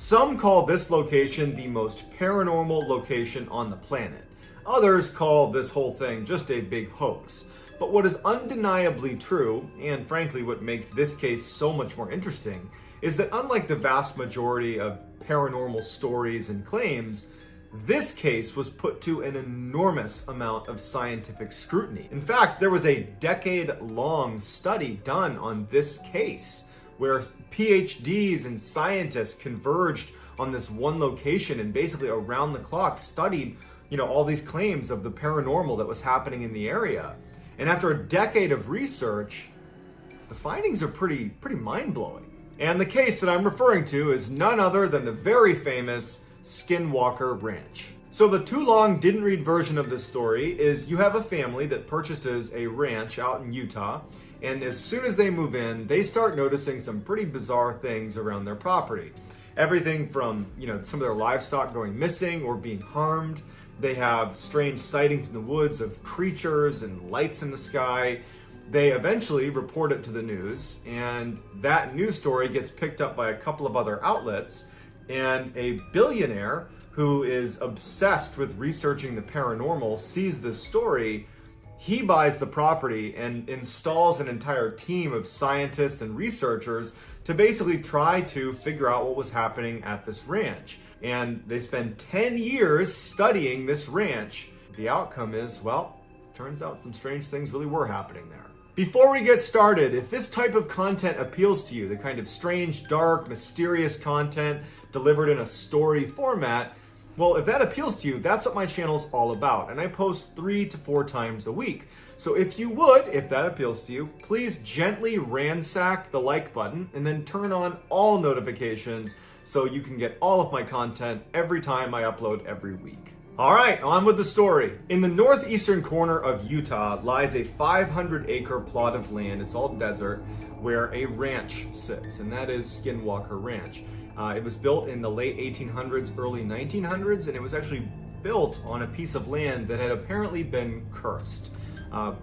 Some call this location the most paranormal location on the planet. Others call this whole thing just a big hoax. But what is undeniably true, and frankly what makes this case so much more interesting, is that unlike the vast majority of paranormal stories and claims, this case was put to an enormous amount of scientific scrutiny. In fact, there was a decade-long study done on this case, where PhDs and scientists converged on this one location and basically around the clock studied, all these claims of the paranormal that was happening in the area. And after a decade of research, the findings are pretty mind-blowing. And the case that I'm referring to is none other than the very famous Skinwalker Ranch. So the too long didn't read version of this story is you have a family that purchases a ranch out in Utah, and as soon as they move in, they start noticing some pretty bizarre things around their property. Everything from, some of their livestock going missing or being harmed. They have strange sightings in the woods of creatures and lights in the sky. They eventually report it to the news, and that news story gets picked up by a couple of other outlets, and a billionaire who is obsessed with researching the paranormal sees this story. He buys the property and installs an entire team of scientists and researchers to basically try to figure out what was happening at this ranch. And they spend 10 years studying this ranch. The outcome is, turns out some strange things really were happening there. Before we get started, if this type of content appeals to you, the kind of strange, dark, mysterious content delivered in a story format, if that appeals to you, that's what my channel's all about, and I post 3 to 4 times a week. So if that appeals to you, please gently ransack the like button and then turn on all notifications so you can get all of my content every time I upload every week. All right, on with the story. In the northeastern corner of Utah lies a 500-acre plot of land, it's all desert, where a ranch sits, and that is Skinwalker Ranch. It was built in the late 1800s, early 1900s, and it was actually built on a piece of land that had apparently been cursed.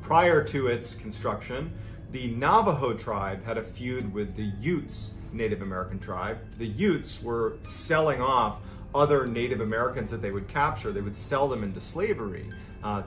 Prior to its construction, the Navajo tribe had a feud with the Utes Native American tribe. The Utes were selling off other Native Americans that they would capture. They would sell them into slavery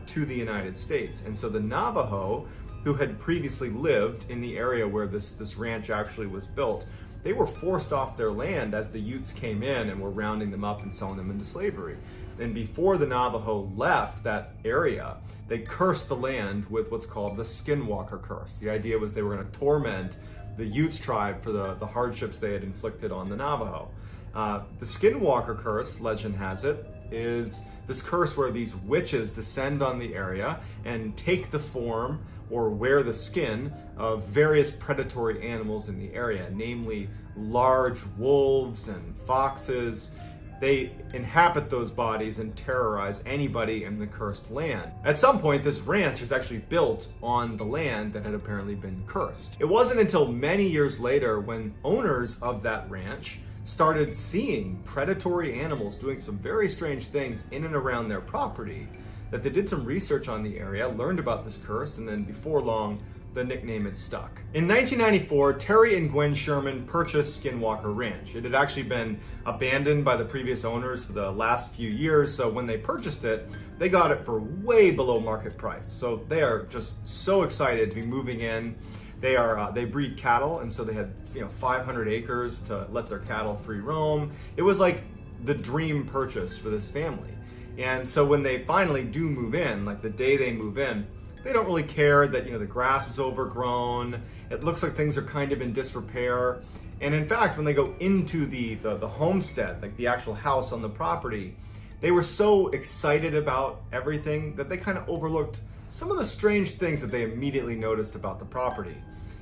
to the United States. And so the Navajo, who had previously lived in the area where this ranch actually was built, they were forced off their land as the Utes came in and were rounding them up and selling them into slavery. And before the Navajo left that area, they cursed the land with what's called the Skinwalker curse. The idea was they were going to torment the Utes tribe for the hardships they had inflicted on the Navajo. The Skinwalker curse, legend has it, is this curse where these witches descend on the area and take the form or wear the skin of various predatory animals in the area, namely large wolves and foxes. They inhabit those bodies and terrorize anybody in the cursed land. At some point, this ranch is actually built on the land that had apparently been cursed. It wasn't until many years later when owners of that ranch started seeing predatory animals doing some very strange things in and around their property that they did some research on the area, learned about this curse, and then before long, the nickname had stuck. In 1994, Terry and Gwen Sherman purchased Skinwalker Ranch. It had actually been abandoned by the previous owners for the last few years, so when they purchased it, they got it for way below market price. So they are just so excited to be moving in. They breed cattle, and so they had 500 acres to let their cattle free roam. It was like the dream purchase for this family. And so when they finally do move in, like the day they move in, they don't really care that the grass is overgrown. It looks like things are kind of in disrepair. And in fact, when they go into the homestead, like the actual house on the property, they were so excited about everything that they kind of overlooked some of the strange things that they immediately noticed about the property.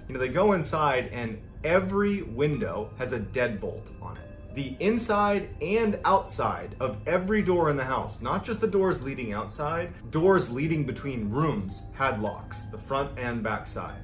They go inside and every window has a deadbolt on it. The inside and outside of every door in the house, not just the doors leading outside, doors leading between rooms had locks, the front and back side.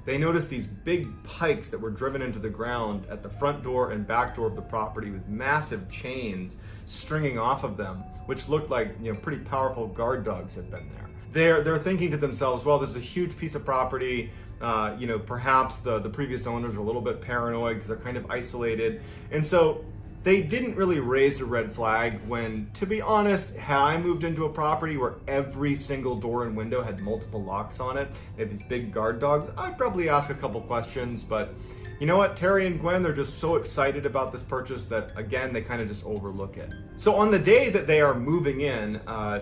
They noticed these big pikes that were driven into the ground at the front door and back door of the property with massive chains stringing off of them, which looked like pretty powerful guard dogs had been there. They're thinking to themselves, well, this is a huge piece of property. Perhaps the previous owners are a little bit paranoid because they're kind of isolated. And so They didn't really raise a red flag when, to be honest, had I moved into a property where every single door and window had multiple locks on it, they had these big guard dogs, I'd probably ask a couple questions, but you know what? Terry and Gwen, they're just so excited about this purchase that, again, they kind of just overlook it. So on the day that they are moving in,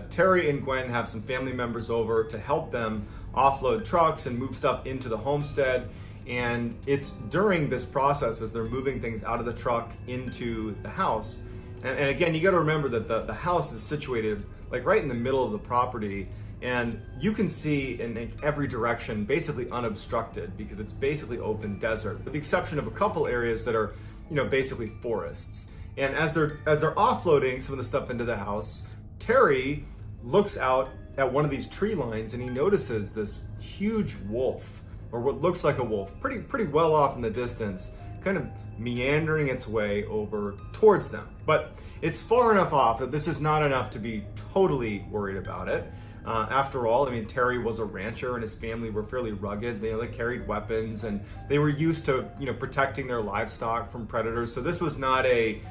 Terry and Gwen have some family members over to help them offload trucks and move stuff into the homestead. And it's during this process, as they're moving things out of the truck into the house. And again, you got to remember that the house is situated like right in the middle of the property, and you can see in every direction basically unobstructed because it's basically open desert, with the exception of a couple areas that are, you know, basically forests. And as they're offloading some of the stuff into the house, Terry looks out at one of these tree lines and he notices this huge wolf, or what looks like a wolf, pretty well off in the distance, kind of meandering its way over towards them. But it's far enough off that this is not enough to be totally worried about it. After all, I mean, Terry was a rancher and his family were fairly rugged. They carried weapons and they were used to, you know, protecting their livestock from predators. So this was not a,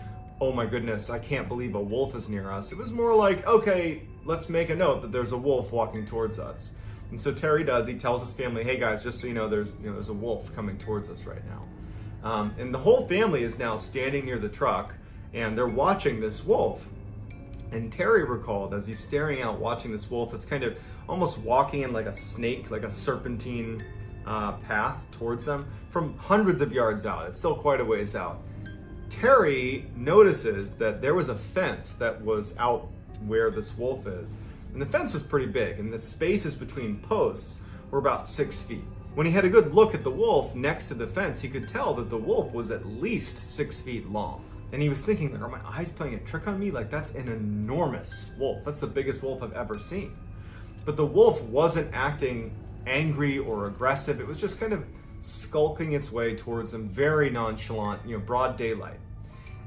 oh my goodness, I can't believe a wolf is near us. It was more like, okay, let's make a note that there's a wolf walking towards us. And so Terry he tells his family, hey guys, just so you know, there's a wolf coming towards us right now. And the whole family is now standing near the truck and they're watching this wolf. And Terry recalled, as he's staring out watching this wolf, it's kind of almost walking in like a snake, like a serpentine path towards them from hundreds of yards out. It's still quite a ways out. Terry notices that there was a fence that was out where this wolf is. And the fence was pretty big, and the spaces between posts were about 6 feet. When he had a good look at the wolf next to the fence, he could tell that the wolf was at least 6 feet long. And he was thinking, like, are my eyes playing a trick on me? Like, that's an enormous wolf. That's the biggest wolf I've ever seen. But the wolf wasn't acting angry or aggressive. It was just kind of skulking its way towards them, very nonchalant, you know, broad daylight.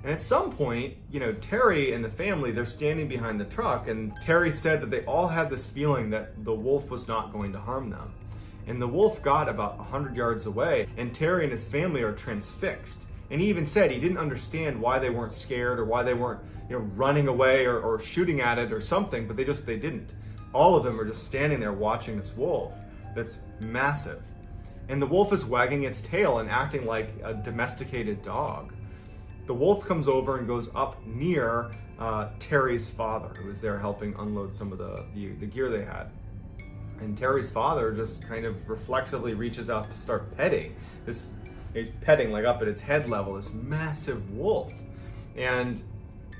And at some point, you know, Terry and the family, they're standing behind the truck, and Terry said that they all had this feeling that the wolf was not going to harm them. And the wolf got about 100 yards away, and Terry and his family are transfixed. And he even said he didn't understand why they weren't scared or why they weren't, you know, running away or shooting at it or something, but they didn't. All of them are just standing there watching this wolf that's massive. And the wolf is wagging its tail and acting like a domesticated dog. The wolf comes over and goes up near Terry's father, who was there helping unload some of the gear they had. And Terry's father just kind of reflexively reaches out to start petting this. He's petting like up at his head level, this massive wolf. And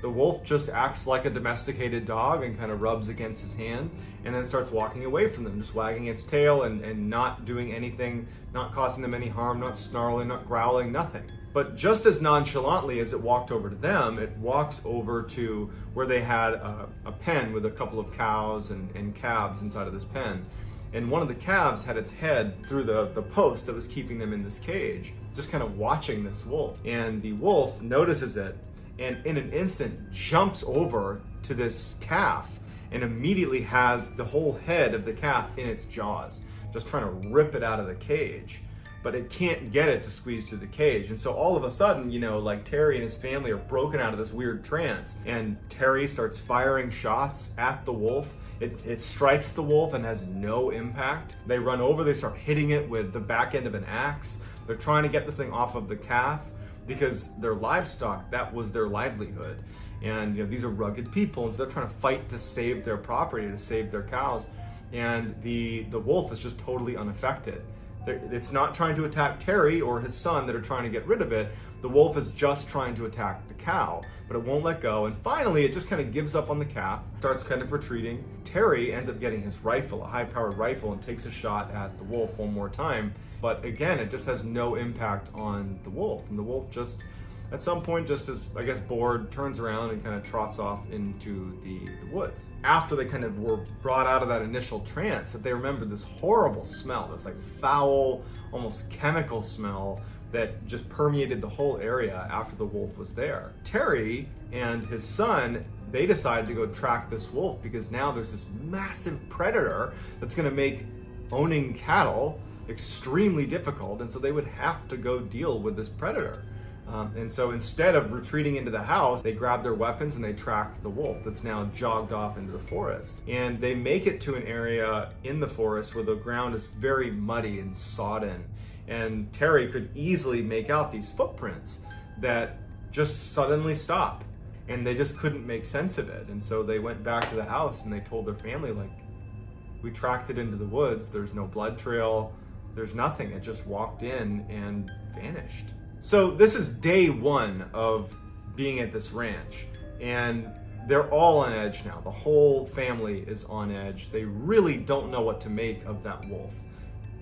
the wolf just acts like a domesticated dog and kind of rubs against his hand and then starts walking away from them, just wagging its tail and not doing anything, not causing them any harm, not snarling, not growling, nothing. But just as nonchalantly as it walked over to them, it walks over to where they had a pen with a couple of cows and calves inside of this pen. And one of the calves had its head through the post that was keeping them in this cage, just kind of watching this wolf. And the wolf notices it and in an instant jumps over to this calf and immediately has the whole head of the calf in its jaws, just trying to rip it out of the cage. But it can't get it to squeeze through the cage. And so all of a sudden, you know, like Terry and his family are broken out of this weird trance, and Terry starts firing shots at the wolf. It strikes the wolf and has no impact. They run over, they start hitting it with the back end of an axe. They're trying to get this thing off of the calf because their livestock, that was their livelihood. And you know, these are rugged people, and so they're trying to fight to save their property, to save their cows. And the wolf is just totally unaffected. It's not trying to attack Terry or his son that are trying to get rid of it. The wolf is just trying to attack the cow, but it won't let go. And finally, it just kind of gives up on the calf, starts kind of retreating. Terry ends up getting his rifle, a high-powered rifle, and takes a shot at the wolf one more time. But again, it just has no impact on the wolf. And the wolf just, at some point, just as, I guess, bored, turns around and kind of trots off into the woods. After they kind of were brought out of that initial trance, that they remembered this horrible smell, this like foul, almost chemical smell that just permeated the whole area after the wolf was there. Terry and his son, they decided to go track this wolf because now there's this massive predator that's gonna make owning cattle extremely difficult, and so they would have to go deal with this predator. And so instead of retreating into the house, they grab their weapons and they track the wolf that's now jogged off into the forest. And they make it to an area in the forest where the ground is very muddy and sodden. And Terry could easily make out these footprints that just suddenly stop. And they just couldn't make sense of it. And so they went back to the house and they told their family, like, we tracked it into the woods. There's no blood trail. There's nothing. It just walked in and vanished. So this is day one of being at this ranch, and they're all on edge now. The whole family is on edge. They really don't know what to make of that wolf.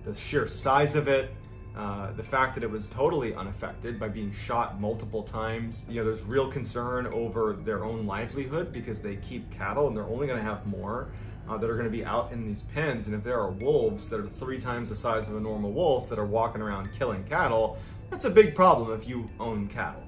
The sheer size of it, the fact that it was totally unaffected by being shot multiple times. You know, there's real concern over their own livelihood because they keep cattle and they're only going to have more that are going to be out in these pens. And if there are wolves that are 3 times the size of a normal wolf that are walking around killing cattle, that's a big problem if you own cattle.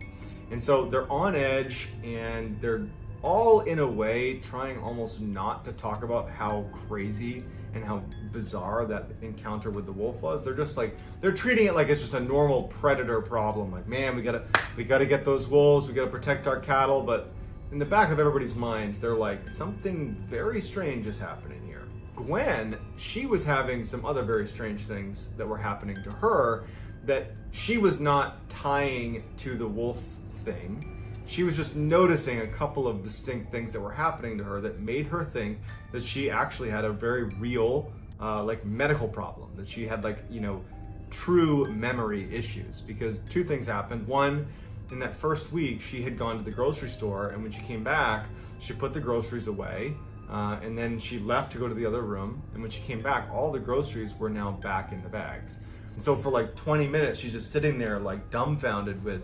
And so they're on edge, and they're all in a way trying almost not to talk about how crazy and how bizarre that encounter with the wolf was. They're just like, they're treating it like it's just a normal predator problem. Like, man, we gotta get those wolves, we gotta protect our cattle. But in the back of everybody's minds, they're like, something very strange is happening here. Gwen, she was having some other very strange things that were happening to her that she was not tying to the wolf thing. She was just noticing a couple of distinct things that were happening to her that made her think that she actually had a very real, like, medical problem, that she had, like, you know, true memory issues. Because 2 things happened. One, in that first week, she had gone to the grocery store, and when she came back, she put the groceries away, and then she left to go to the other room, and when she came back, all the groceries were now back in the bags. And so for like 20 minutes, she's just sitting there like dumbfounded with,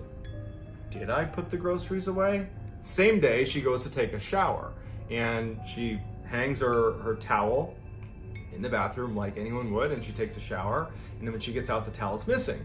did I put the groceries away? Same day, she goes to take a shower, and she hangs her towel in the bathroom like anyone would, and she takes a shower, and then when she gets out, the towel's missing.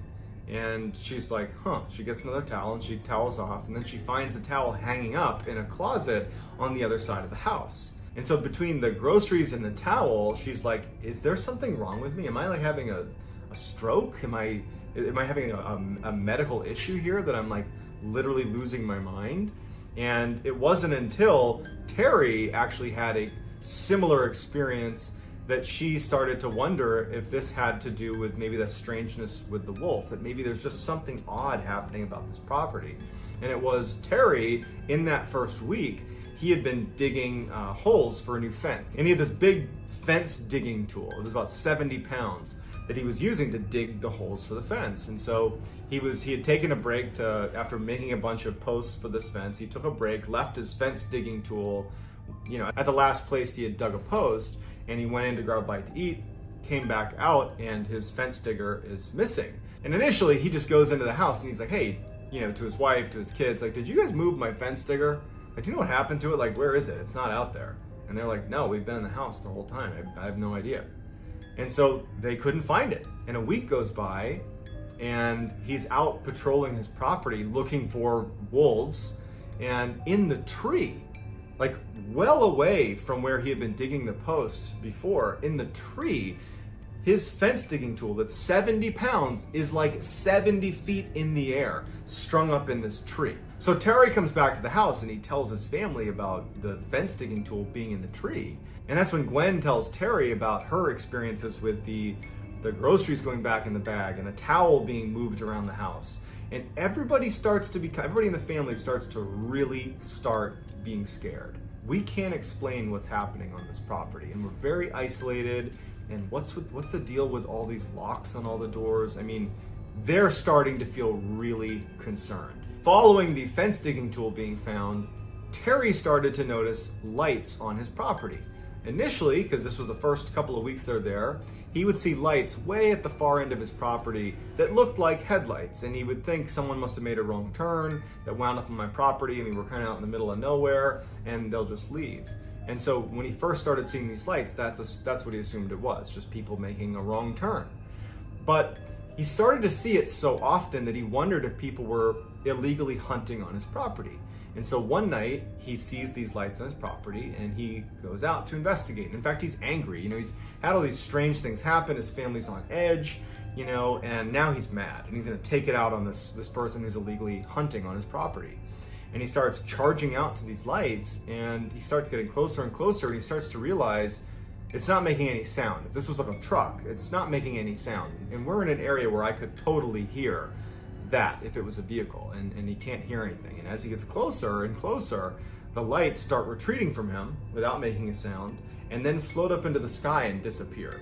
And she's like, huh. She gets another towel and she towels off, and then she finds the towel hanging up in a closet on the other side of the house. And so between the groceries and the towel, she's like, is there something wrong with me? Am I like having a stroke? Am I having a medical issue here that I'm like literally losing my mind? And it wasn't until Terry actually had a similar experience that she started to wonder if this had to do with maybe that strangeness with the wolf, that maybe there's just something odd happening about this property. And it was Terry, in that first week, he had been digging holes for a new fence. And he had this big fence digging tool. It was about 70 pounds that he was using to dig the holes for the fence. And so he had taken a break after making a bunch of posts for this fence. He took a break, left his fence digging tool, you know, at the last place he had dug a post, and he went in to grab a bite to eat, came back out, and his fence digger is missing. And initially he just goes into the house and he's like, hey, you know, to his wife, to his kids, like, did you guys move my fence digger? Like, do you know what happened to it? Like, where is it? It's not out there. And they're like, no, we've been in the house the whole time. I have no idea. And so they couldn't find it. And a week goes by, and he's out patrolling his property looking for wolves. And in the tree, like well away from where he had been digging the post before, in the tree, his fence digging tool that's 70 pounds is like 70 feet in the air, strung up in this tree. So Terry comes back to the house and he tells his family about the fence digging tool being in the tree. And that's when Gwen tells Terry about her experiences with the groceries going back in the bag and the towel being moved around the house. And everybody in the family starts to really start being scared. We can't explain what's happening on this property, and we're very isolated. And what's the deal with all these locks on all the doors? I mean, they're starting to feel really concerned. Following the fence digging tool being found, Terry started to notice lights on his property. Initially, because this was the first couple of weeks they're there, he would see lights way at the far end of his property that looked like headlights, and he would think someone must have made a wrong turn that wound up on my property, and we were kind of out in the middle of nowhere, and they'll just leave. And so when he first started seeing these lights, that's what he assumed it was, just people making a wrong turn. But he started to see it so often that he wondered if people were illegally hunting on his property. And so one night he sees these lights on his property and he goes out to investigate. In fact, he's angry. You know, he's had all these strange things happen. His family's on edge. and now he's mad and he's going to take it out on this person who's illegally hunting on his property. And he starts charging out to these lights, and he starts getting closer and closer, and he starts to realize it's not making any sound. If this was like a truck, it's not making any sound. And we're in an area where I could totally hear that if it was a vehicle, and he can't hear anything. And as he gets closer and closer, the lights start retreating from him without making a sound, and then float up into the sky and disappear.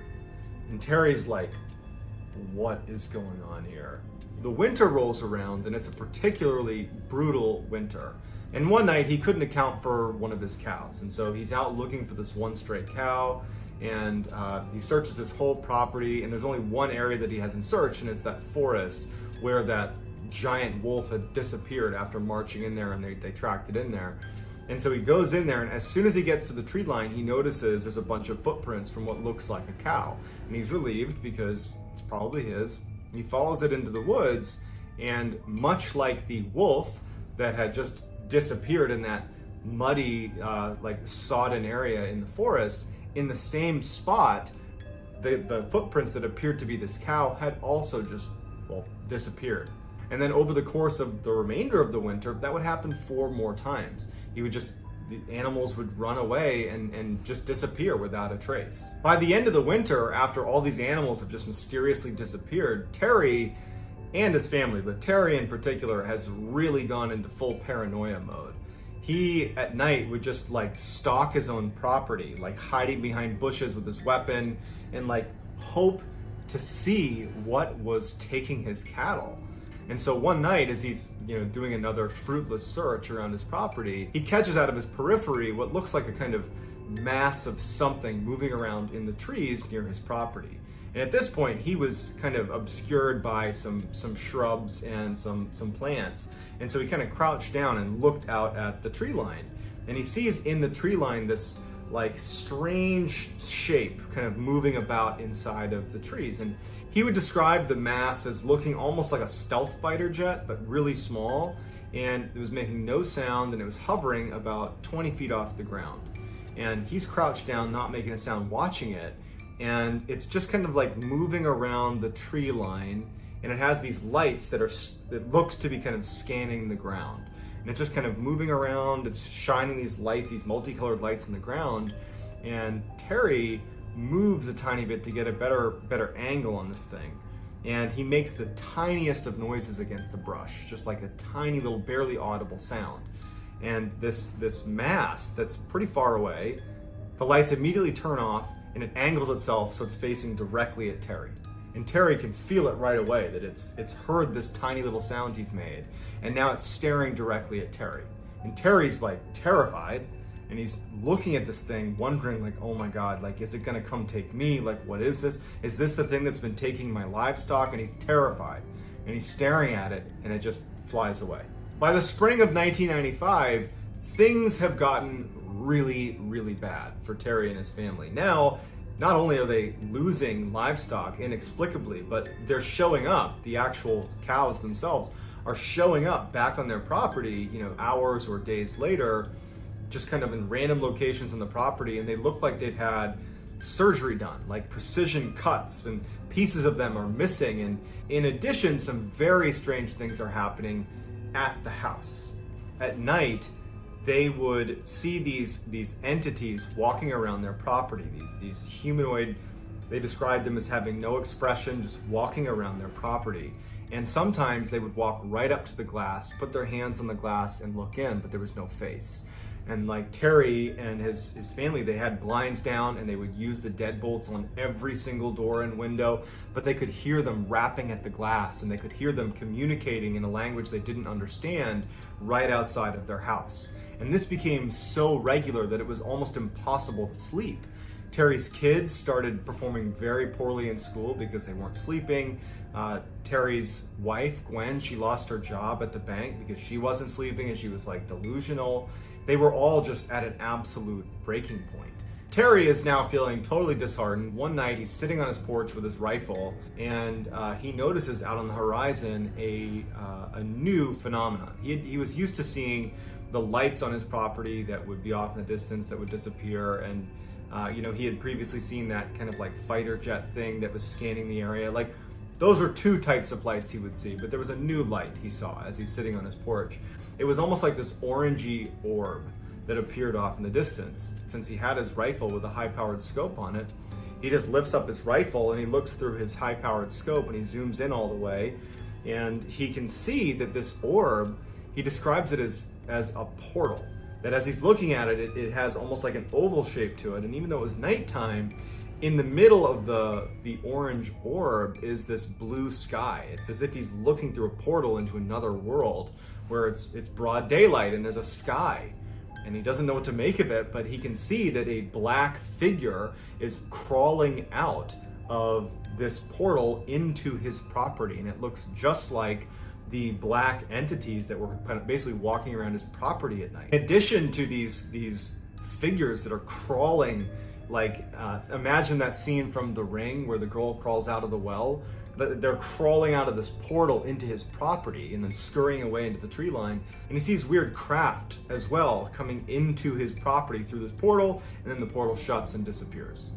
And Terry's like, what is going on here? The winter rolls around, and it's a particularly brutal winter. And one night he couldn't account for one of his cows, and so he's out looking for this one stray cow, and he searches this whole property, and there's only one area that he hasn't searched, and it's that forest where that giant wolf had disappeared after marching in there, and they tracked it in there. And so he goes in there, and as soon as he gets to the tree line, he notices there's a bunch of footprints from what looks like a cow. And he's relieved because it's probably his. He follows it into the woods, and much like the wolf that had just disappeared in that muddy, sodden area in the forest, in the same spot, the footprints that appeared to be this cow had also just, disappeared. And then over the course of the remainder of the winter, that would happen 4 more times. The animals would run away and just disappear without a trace. By the end of the winter, after all these animals have just mysteriously disappeared, Terry and his family, but Terry in particular, has really gone into full paranoia mode. He, at night, would just stalk his own property, hiding behind bushes with his weapon, and hope to see what was taking his cattle. And so one night, as he's doing another fruitless search around his property, he catches out of his periphery what looks like a kind of mass of something moving around in the trees near his property. And at this point, he was kind of obscured by some shrubs and some plants. And so he kind of crouched down and looked out at the tree line. And he sees in the tree line this strange shape kind of moving about inside of the trees. And he would describe the mass as looking almost like a stealth fighter jet, but really small. And it was making no sound, and it was hovering about 20 feet off the ground. And he's crouched down, not making a sound, watching it. And it's just kind of moving around the tree line, and it has these lights it looks to be kind of scanning the ground. And it's just kind of moving around, it's shining these lights, these multicolored lights in the ground, and Terry moves a tiny bit to get a better angle on this thing. And he makes the tiniest of noises against the brush, just like a tiny little, barely audible sound. And this mass that's pretty far away, the lights immediately turn off, and it angles itself so it's facing directly at Terry. And Terry can feel it right away that it's heard this tiny little sound he's made, and now it's staring directly at Terry. And Terry's terrified, and he's looking at this thing, wondering oh my God, is it gonna come take me? What is this? Is this the thing that's been taking my livestock? And he's terrified, and he's staring at it, and it just flies away. By the spring of 1995, things have gotten really, really bad for Terry and his family. Now, not only are they losing livestock inexplicably, but they're showing up. The actual cows themselves are showing up back on their property, hours or days later, just kind of in random locations on the property, and they look like they've had surgery done, precision cuts, and pieces of them are missing. And in addition, some very strange things are happening at the house. At night, they would see these entities walking around their property, these humanoid, they described them as having no expression, just walking around their property. And sometimes they would walk right up to the glass, put their hands on the glass and look in, but there was no face. And Terry and his family, they had blinds down, and they would use the deadbolts on every single door and window, but they could hear them rapping at the glass, and they could hear them communicating in a language they didn't understand right outside of their house. And this became so regular that it was almost impossible to sleep. Terry's kids started performing very poorly in school because they weren't sleeping. Terry's wife, Gwen, she lost her job at the bank because she wasn't sleeping, and she was delusional. They were all just at an absolute breaking point. Terry is now feeling totally disheartened. One night he's sitting on his porch with his rifle, and he notices out on the horizon a new phenomenon. He was used to seeing the lights on his property that would be off in the distance that would disappear, and he had previously seen that kind of fighter jet thing that was scanning the area. Those were two types of lights he would see, but there was a new light he saw as he's sitting on his porch. It was almost like this orangey orb that appeared off in the distance. Since he had his rifle with a high-powered scope on it, he just lifts up his rifle and he looks through his high-powered scope and he zooms in all the way, and he can see that this orb, he describes it as a portal. That as he's looking at it, it has almost like an oval shape to it, and even though it was nighttime, in the middle of the orange orb is this blue sky. It's as if he's looking through a portal into another world where it's broad daylight and there's a sky. And he doesn't know what to make of it, but he can see that a black figure is crawling out of this portal into his property. And it looks just like the black entities that were kind of basically walking around his property at night. In addition to these figures that are crawling, like imagine that scene from The Ring where the girl crawls out of the well. They're crawling out of this portal into his property and then scurrying away into the tree line. And he sees weird craft as well coming into his property through this portal, and then the portal shuts and disappears.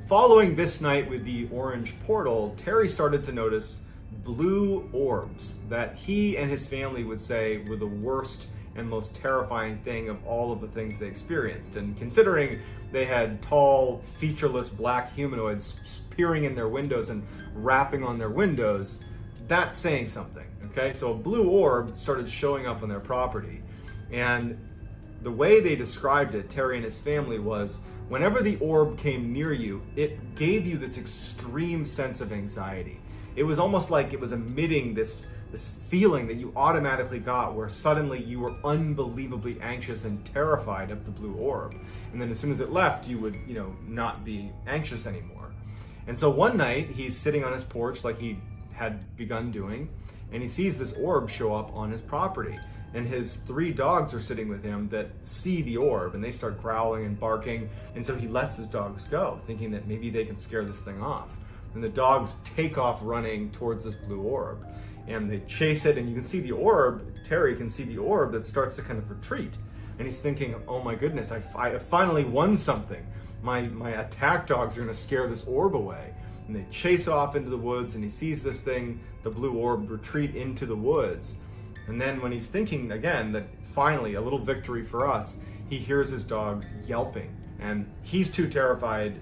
Following this night with the orange portal, Terry started to notice blue orbs that he and his family would say were the worst and most terrifying thing of all of the things they experienced. And considering they had tall, featureless black humanoids peering in their windows and rapping on their windows, that's saying something, okay? So a blue orb started showing up on their property. And the way they described it, Terry and his family, was whenever the orb came near you, it gave you this extreme sense of anxiety. It was almost like it was emitting this feeling that you automatically got where suddenly you were unbelievably anxious and terrified of the blue orb. And then as soon as it left, you would, not be anxious anymore. And so one night he's sitting on his porch like he had begun doing, and he sees this orb show up on his property. And his 3 dogs are sitting with him that see the orb, and they start growling and barking. And so he lets his dogs go, thinking that maybe they can scare this thing off. And the dogs take off running towards this blue orb. And they chase it, and you can see the orb, Terry can see the orb that starts to kind of retreat. And he's thinking, oh my goodness, I finally won something. My attack dogs are gonna scare this orb away. And they chase off into the woods, and he sees this thing, the blue orb, retreat into the woods. And then when he's thinking again that finally a little victory for us, he hears his dogs yelping. And he's too terrified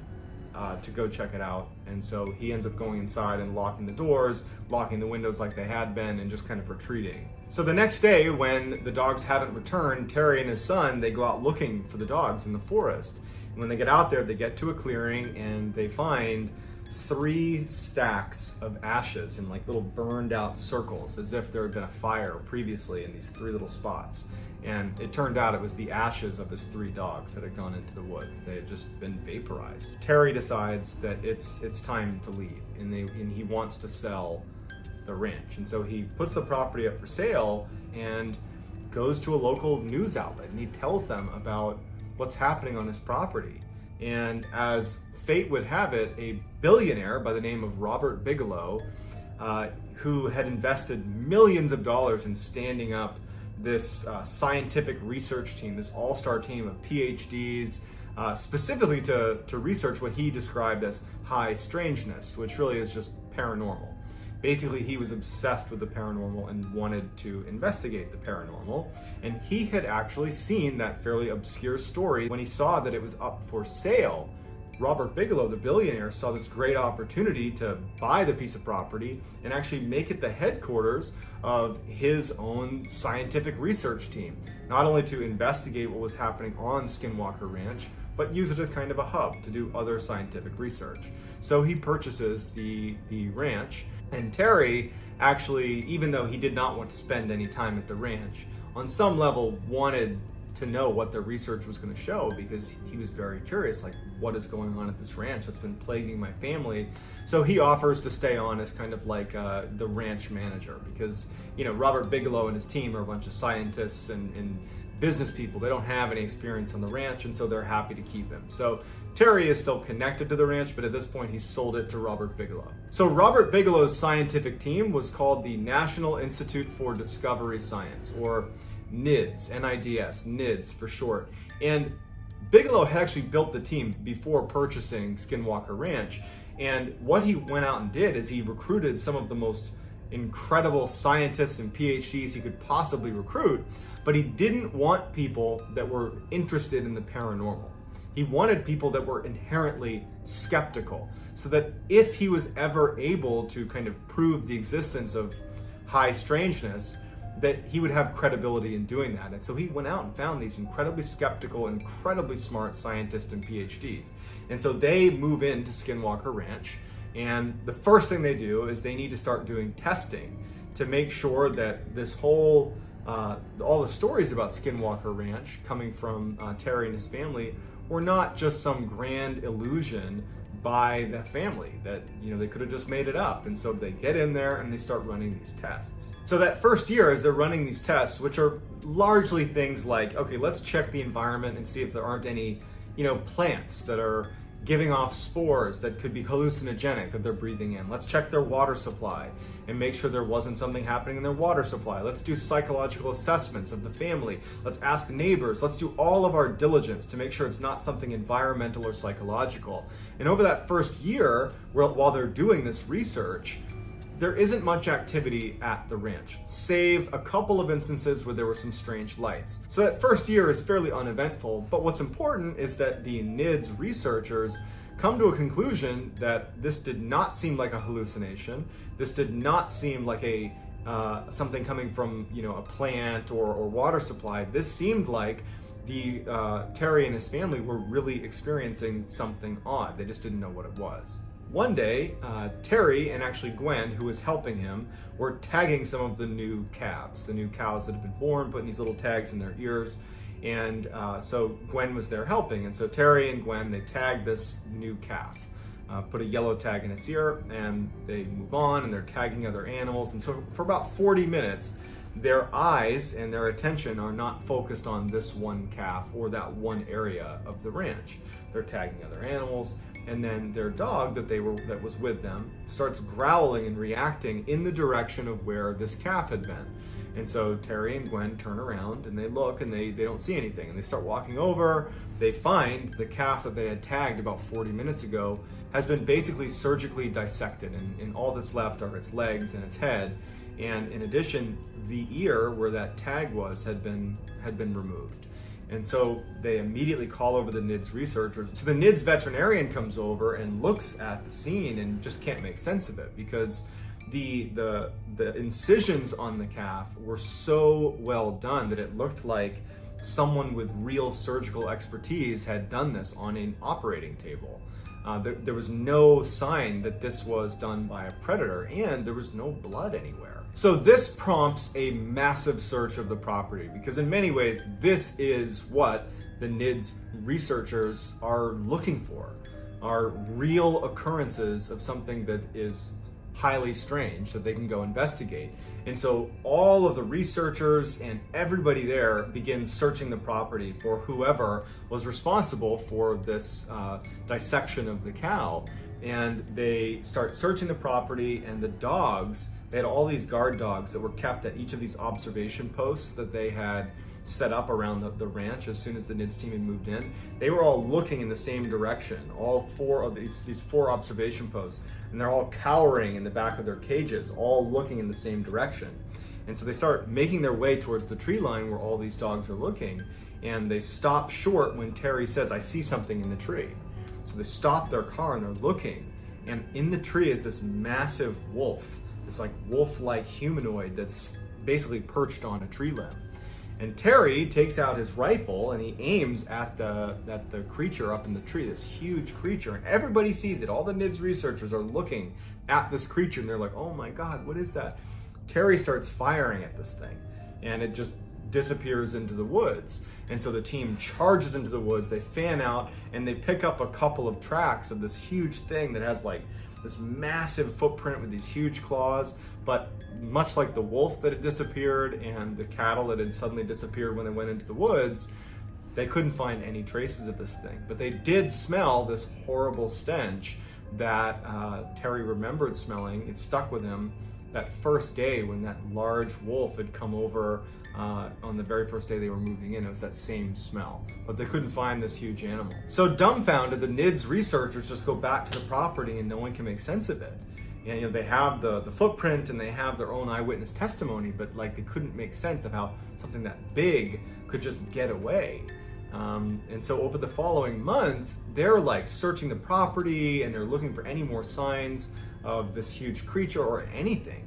to go check it out. And so he ends up going inside and locking the doors, locking the windows like they had been, and just kind of retreating. So the next day, when the dogs haven't returned, Terry and his son, they go out looking for the dogs in the forest. And when they get out there, they get to a clearing and they find 3 stacks of ashes in like little burned out circles, as if there had been a fire previously in these 3 little spots. And it turned out it was the ashes of his 3 dogs that had gone into the woods. They had just been vaporized. Terry decides that it's time to leave, and he wants to sell the ranch. And so he puts the property up for sale and goes to a local news outlet, and he tells them about what's happening on his property. And as fate would have it, a billionaire by the name of Robert Bigelow, who had invested millions of dollars in standing up this scientific research team, this all-star team of PhDs, specifically to research what he described as high strangeness, which really is just paranormal. Basically, he was obsessed with the paranormal and wanted to investigate the paranormal. And he had actually seen that fairly obscure story. When he saw that it was up for sale, Robert Bigelow, the billionaire, saw this great opportunity to buy the piece of property and actually make it the headquarters of his own scientific research team. Not only to investigate what was happening on Skinwalker Ranch, but use it as kind of a hub to do other scientific research. So he purchases the ranch, and Terry actually, even though he did not want to spend any time at the ranch, on some level wanted to know what the research was going to show, because he was very curious, like, what is going on at this ranch that's been plaguing my family. So he offers to stay on as kind of like the ranch manager, because Robert Bigelow and his team are a bunch of scientists and business people. They don't have any experience on the ranch, and so they're happy to keep him. So Terry is still connected to the ranch, but at this point he's sold it to Robert Bigelow. So Robert Bigelow's scientific team was called the National Institute for Discovery Science, or NIDS, N-I-D-S, NIDS for short. And Bigelow had actually built the team before purchasing Skinwalker Ranch, And what he went out and did is he recruited some of the most incredible scientists and PhDs he could possibly recruit, but he didn't want people that were interested in the paranormal. He wanted people that were inherently skeptical, so that if he was ever able to kind of prove the existence of high strangeness, that he would have credibility in doing that. And so he went out and found these incredibly skeptical, incredibly smart scientists and PhDs. And so they move into Skinwalker Ranch, and the first thing they do is they need to start doing testing to make sure that this whole, all the stories about Skinwalker Ranch coming from Terry and his family were not just some grand illusion by the family, that they could have just made it up. And so they get in there and they start running these tests. So that first year, as they're running these tests, which are largely things like, okay, let's check the environment and see if there aren't any plants that are giving off spores that could be hallucinogenic that they're breathing in. Let's check their water supply and make sure there wasn't something happening in their water supply. Let's do psychological assessments of the family. Let's ask neighbors. Let's do all of our diligence to make sure it's not something environmental or psychological. And over that first year, while they're doing this research, there isn't much activity at the ranch, save a couple of instances where there were some strange lights. So that first year is fairly uneventful, but what's important is that the NIDS researchers come to a conclusion that this did not seem like a hallucination. This did not seem like a something coming from a plant or water supply. This seemed like the Terry and his family were really experiencing something odd. They just didn't know what it was. One day, Terry and actually Gwen, who was helping him, were tagging some of the new calves, the new cows that had been born, putting these little tags in their ears. And so Gwen was there helping. And so Terry and Gwen, they tagged this new calf, put a yellow tag in its ear, and they move on and they're tagging other animals. And so for about 40 minutes, their eyes and their attention are not focused on this one calf or that one area of the ranch. They're tagging other animals. And then their dog that was with them starts growling and reacting in the direction of where this calf had been. And so Terry and Gwen turn around and they look and they don't see anything. And they start walking over. They find the calf that they had tagged about 40 minutes ago has been basically surgically dissected, and all that's left are its legs and its head. And in addition, the ear where that tag was had been removed. And so they immediately call over the NIDS researchers. So the NIDS veterinarian comes over and looks at the scene and just can't make sense of it, because the incisions on the calf were so well done that it looked like someone with real surgical expertise had done this on an operating table. There was no sign that this was done by a predator, and there was no blood anywhere. So this prompts a massive search of the property, because in many ways, this is what the NIDS researchers are looking for, are real occurrences of something that is highly strange that they can go investigate. And so all of the researchers and everybody there begins searching the property for whoever was responsible for this dissection of the cow. And they start searching the property, and the dogs, they had all these guard dogs that were kept at each of these observation posts that they had set up around the ranch as soon as the NIDS team had moved in. They were all looking in the same direction, all four of these four observation posts, and they're all cowering in the back of their cages, all looking in the same direction. And so they start making their way towards the tree line where all these dogs are looking, and they stop short when Terry says, "I see something in the tree." So they stop their car and they're looking, and in the tree is this massive wolf, this like wolf-like humanoid that's basically perched on a tree limb. And Terry takes out his rifle and he aims at the creature up in the tree, this huge creature, and everybody sees it. All the NIDS researchers are looking at this creature and they're like, "Oh my God, what is that?" Terry starts firing at this thing and it just disappears into the woods. And so the team charges into the woods, they fan out, and they pick up a couple of tracks of this huge thing that has like this massive footprint with these huge claws. But much like the wolf that had disappeared and the cattle that had suddenly disappeared when they went into the woods, they couldn't find any traces of this thing. But they did smell this horrible stench that Terry remembered smelling. It stuck with him that first day when that large wolf had come over on the very first day they were moving in. It was that same smell, but they couldn't find this huge animal. So dumbfounded, the NIDS researchers just go back to the property and no one can make sense of it. And they have the footprint and they have their own eyewitness testimony, but like they couldn't make sense of how something that big could just get away. And so over the following month, they're like searching the property and they're looking for any more signs of this huge creature or anything.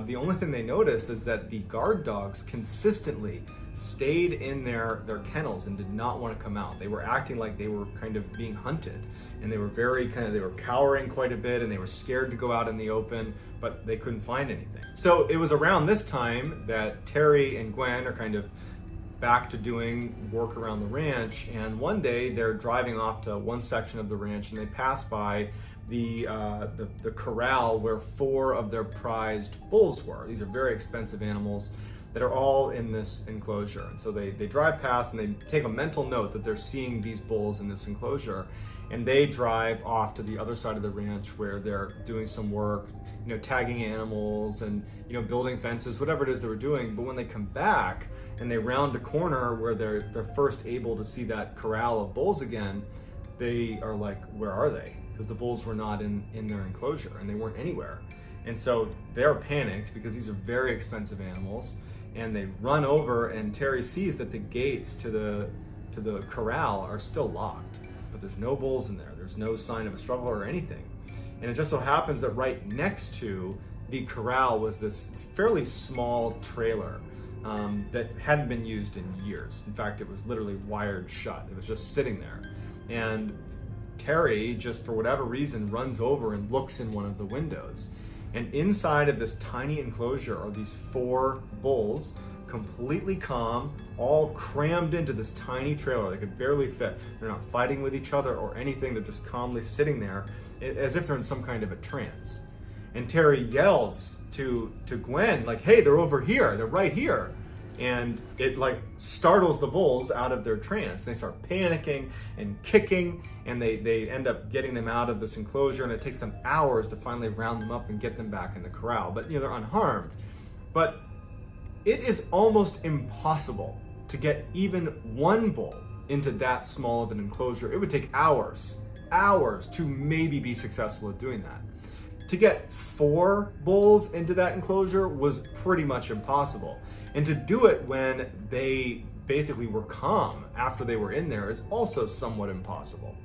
The only thing they noticed is that the guard dogs consistently stayed in their kennels and did not want to come out. They were acting like they were kind of being hunted, and they were they were cowering quite a bit, and they were scared to go out in the open, but they couldn't find anything. So it was around this time that Terry and Gwen are kind of back to doing work around the ranch, and one day they're driving off to one section of the ranch and they pass by the corral where 4 of their prized bulls were. These are very expensive animals that are all in this enclosure. And so they drive past and they take a mental note that they're seeing these bulls in this enclosure, and they drive off to the other side of the ranch where they're doing some work, tagging animals and building fences, whatever it is they were doing. But when they come back and they round a corner where they're first able to see that corral of bulls again, they are like, where are they? Because the bulls were not in their enclosure and they weren't anywhere. And so they're panicked because these are very expensive animals, and they run over, and Terry sees that the gates to the corral are still locked, but there's no bulls in there. There's no sign of a struggle or anything. And it just so happens that right next to the corral was this fairly small trailer that hadn't been used in years. In fact, it was literally wired shut. It was just sitting there. And Terry, just for whatever reason, runs over and looks in one of the windows. And inside of this tiny enclosure are these 4 bulls, completely calm, all crammed into this tiny trailer. They could barely fit. They're not fighting with each other or anything. They're just calmly sitting there as if they're in some kind of a trance. And Terry yells to Gwen, like, hey, they're over here. They're right here. And it like startles the bulls out of their trance. They start panicking and kicking, and they end up getting them out of this enclosure, and it takes them hours to finally round them up and get them back in the corral. But they're unharmed. But it is almost impossible to get even one bull into that small of an enclosure. It would take hours to maybe be successful at doing that. To get 4 bulls into that enclosure was pretty much impossible. And to do it when they basically were calm after they were in there is also somewhat impossible.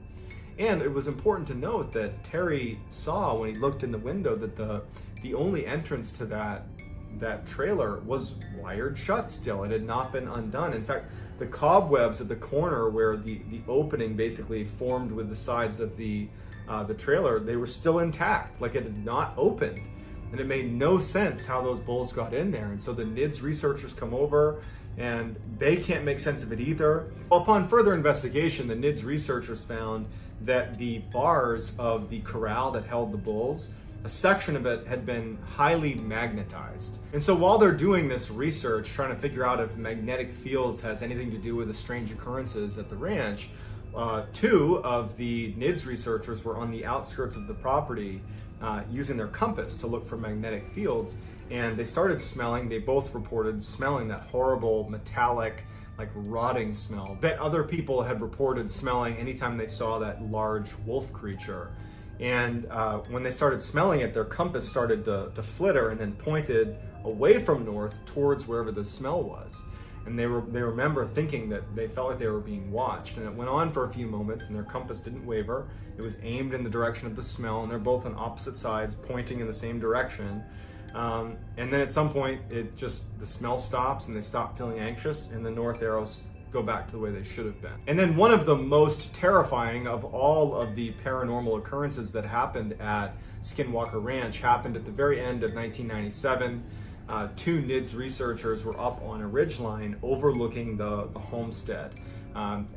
And it was important to note that Terry saw when he looked in the window that the only entrance to that trailer was wired shut still. It had not been undone. In fact, the cobwebs at the corner where the opening basically formed with the sides of the trailer, they were still intact, like it had not opened. And it made no sense how those bulls got in there. And so the NIDS researchers come over and they can't make sense of it either. Upon further investigation, the NIDS researchers found that the bars of the corral that held the bulls, a section of it had been highly magnetized. And so while they're doing this research, trying to figure out if magnetic fields has anything to do with the strange occurrences at the ranch, 2 of the NIDS researchers were on the outskirts of the property using their compass to look for magnetic fields, and they started smelling. They both reported smelling that horrible metallic, like rotting smell that other people had reported smelling anytime they saw that large wolf creature. And when they started smelling it, their compass started to flitter and then pointed away from north towards wherever the smell was. And they remember thinking that they felt like they were being watched. And it went on for a few moments, and their compass didn't waver. It was aimed in the direction of the smell, and they're both on opposite sides, pointing in the same direction. And then at some point, the smell stops, and they stop feeling anxious, and the north arrows go back to the way they should have been. And then one of the most terrifying of all of the paranormal occurrences that happened at Skinwalker Ranch happened at the very end of 1997. 2 NIDS researchers were up on a ridgeline overlooking the homestead.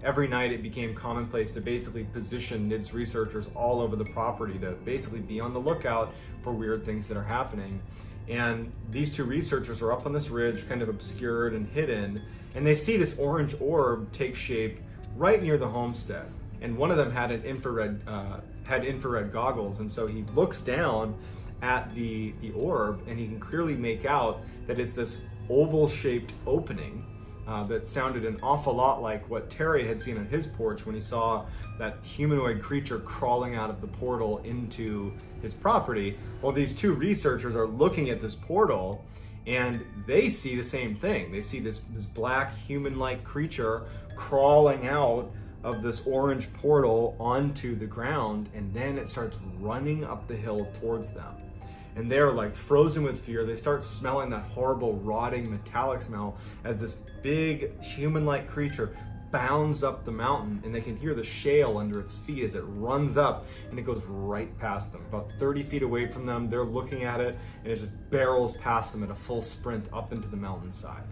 Every night it became commonplace to basically position NIDS researchers all over the property to basically be on the lookout for weird things that are happening. And these 2 researchers are up on this ridge, kind of obscured and hidden, and they see this orange orb take shape right near the homestead. And one of them had infrared goggles, and so he looks down at the orb, and he can clearly make out that it's this oval-shaped opening that sounded an awful lot like what Terry had seen on his porch when he saw that humanoid creature crawling out of the portal into his property. Well, these two researchers are looking at this portal, and they see the same thing. They see this black human-like creature crawling out of this orange portal onto the ground, and then it starts running up the hill towards them. And they're like frozen with fear. They start smelling that horrible rotting metallic smell as this big human-like creature bounds up the mountain, and they can hear the shale under its feet as it runs up, and it goes right past them. About 30 feet away from them, they're looking at it, and it just barrels past them at a full sprint up into the mountainside.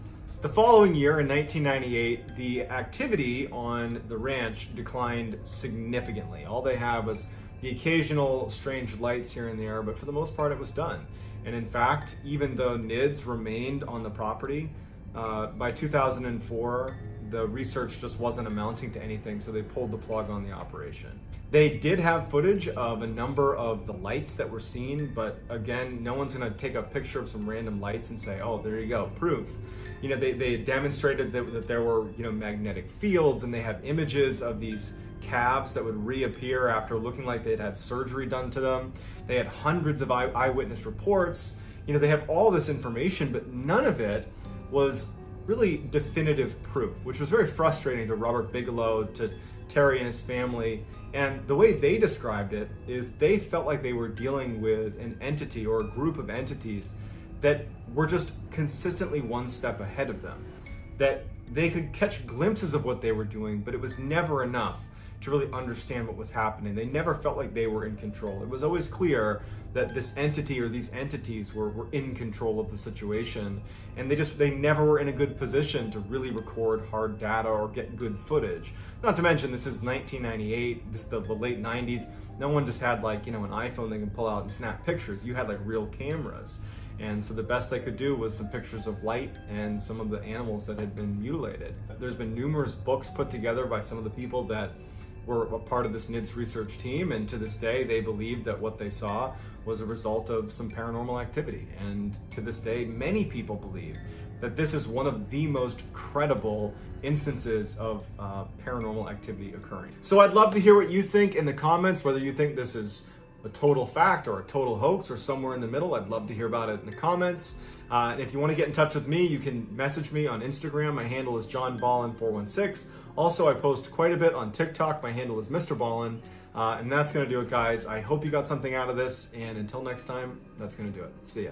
The following year, in 1998, the activity on the ranch declined significantly. All they have was the occasional strange lights here and there, but for the most part it was done. And in fact, even though NIDS remained on the property, by 2004, the research just wasn't amounting to anything, so they pulled the plug on the operation. They did have footage of a number of the lights that were seen, but again, no one's gonna take a picture of some random lights and say, oh, there you go, proof. You know, they demonstrated that there were, you know, magnetic fields, and they have images of these calves that would reappear after looking like they'd had surgery done to them. They had hundreds of eyewitness reports. You know, they have all this information, but none of it was really definitive proof, which was very frustrating to Robert Bigelow, to Terry and his family. And the way they described it is they felt like they were dealing with an entity or a group of entities that were just consistently one step ahead of them, that they could catch glimpses of what they were doing, but it was never enough to really understand what was happening. They never felt like they were in control. It was always clear that this entity or these entities were in control of the situation, and they never were in a good position to really record hard data or get good footage. Not to mention, this is 1998, this is the late 90s. No one just had, like, you know, an iPhone they can pull out and snap pictures. You had like real cameras. And so the best they could do was some pictures of light and some of the animals that had been mutilated. There's been numerous books put together by some of the people that were a part of this NIDS research team, and to this day they believe that what they saw was a result of some paranormal activity. And to this day, many people believe that this is one of the most credible instances of paranormal activity occurring. So I'd love to hear what you think in the comments, whether you think this is a total fact or a total hoax or somewhere in the middle. I'd love to hear about it in the comments. And if you want to get in touch with me, you can message me on Instagram. My handle is JohnBallen416. Also, I post quite a bit on TikTok. My handle is Mr. Ballen. And that's going to do it, guys. I hope you got something out of this. And until next time, that's going to do it. See ya.